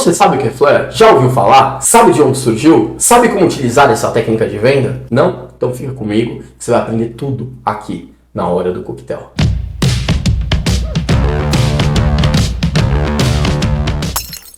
você sabe o que é flare? Já ouviu falar? Sabe de onde surgiu? Sabe como utilizar essa técnica de venda? Não? Então fica comigo que você vai aprender tudo aqui na Hora do Coquetel.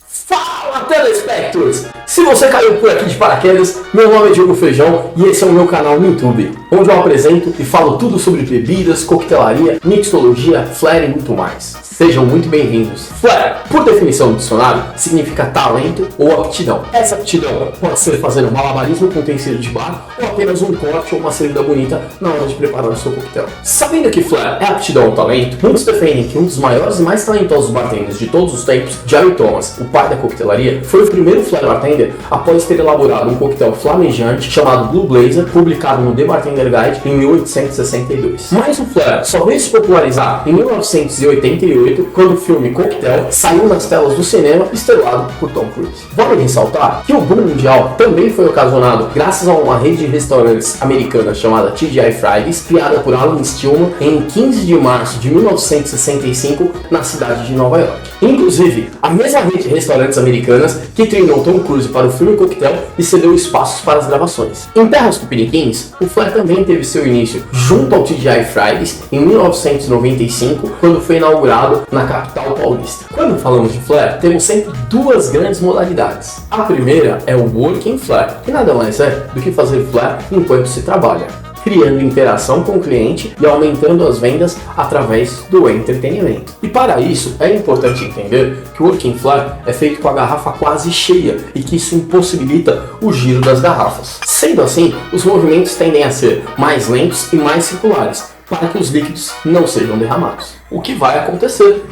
Fala, telespectadores! Se você caiu por aqui de paraquedas, meu nome é Diogo Feijão e esse é o meu canal no YouTube, onde eu apresento e falo tudo sobre bebidas, coquetelaria, mixologia, flare e muito mais. Sejam muito bem-vindos. Flare, por definição do dicionário, significa talento ou aptidão. Essa aptidão pode ser fazendo malabarismo com utensílio de bar ou apenas um corte ou uma saída bonita na hora de preparar o seu coquetel. Sabendo que flare é aptidão ou talento, muitos defendem que um dos maiores e mais talentosos bartenders de todos os tempos, Jerry Thomas, o pai da coquetelaria, foi o primeiro flare bartender após ter elaborado um coquetel flamejante chamado Blue Blazer, publicado no The Bartender Guide em 1862. Mas o flare só veio se popularizar em 1988, quando o filme Coquetel saiu nas telas do cinema, estrelado por Tom Cruise. Vale ressaltar que o boom mundial também foi ocasionado graças a uma rede de restaurantes americana chamada TGI Fridays, criada por Alan Stillman em 15 de março de 1965 na cidade de Nova York. Inclusive, a mesma rede de restaurantes americanas que treinou Tom Cruise para o filme Coquetel e cedeu espaços para as gravações. Em terras tupiniquins, o flare também teve seu início junto ao TGI Fridays em 1995, quando foi inaugurado na capital paulista. Quando falamos de flare, temos sempre duas grandes modalidades. A primeira é o working flare, que nada mais é do que fazer flare enquanto se trabalha, criando interação com o cliente e aumentando as vendas através do entretenimento. E para isso, é importante entender que o working flare é feito com a garrafa quase cheia e que isso impossibilita o giro das garrafas. Sendo assim, os movimentos tendem a ser mais lentos e mais circulares, para que os líquidos não sejam derramados. O que vai acontecer,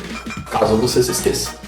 caso você se esqueça.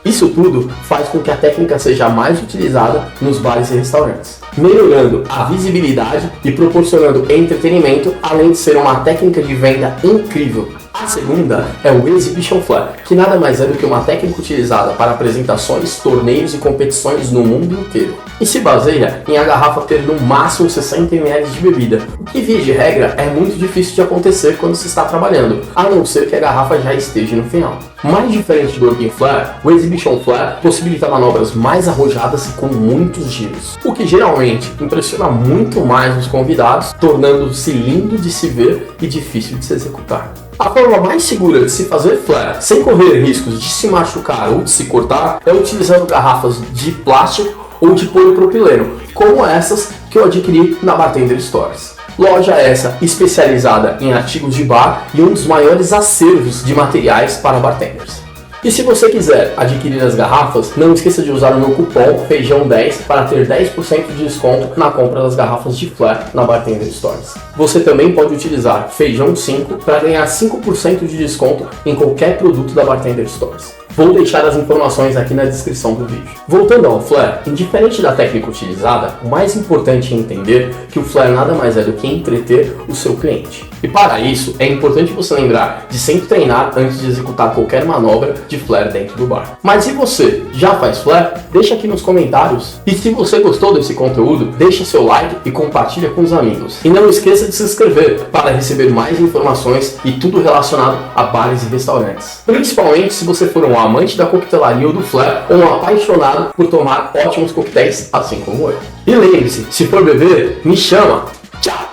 Isso tudo faz com que a técnica seja mais utilizada nos bares e restaurantes, melhorando a visibilidade e proporcionando entretenimento, além de ser uma técnica de venda incrível. A segunda é o Exhibition Flare, que nada mais é do que uma técnica utilizada para apresentações, torneios e competições no mundo inteiro. E se baseia em a garrafa ter no máximo 60 ml de bebida, o que, via de regra, é muito difícil de acontecer quando se está trabalhando, a não ser que a garrafa já esteja no final. Mais diferente do Working Flare, o Exhibition Flare possibilita manobras mais arrojadas e com muitos giros, o que geralmente impressiona muito mais os convidados, tornando-se lindo de se ver e difícil de se executar. A forma mais segura de se fazer flare sem correr riscos de se machucar ou de se cortar é utilizando garrafas de plástico ou de polipropileno, como essas que eu adquiri na Bartender Stores. Loja essa especializada em artigos de bar e um dos maiores acervos de materiais para bartenders. E se você quiser adquirir as garrafas, não esqueça de usar o meu cupom FEIJÃO10 para ter 10% de desconto na compra das garrafas de flare na Bartender Stores. Você também pode utilizar FEIJÃO5 para ganhar 5% de desconto em qualquer produto da Bartender Stores. Vou deixar as informações aqui na descrição do vídeo. Voltando ao flare, indiferente da técnica utilizada, o mais importante é entender que o flare nada mais é do que entreter o seu cliente. E para isso, é importante você lembrar de sempre treinar antes de executar qualquer manobra de flare dentro do bar. Mas se você já faz flare, deixa aqui nos comentários. E se você gostou desse conteúdo, deixa seu like e compartilha com os amigos. E não esqueça de se inscrever para receber mais informações e tudo relacionado a bares e restaurantes. Principalmente se você for um amante da coquetelaria ou do flare ou um apaixonado por tomar ótimos coquetéis assim como eu. E lembre-se, se for beber, me chama! Tchau!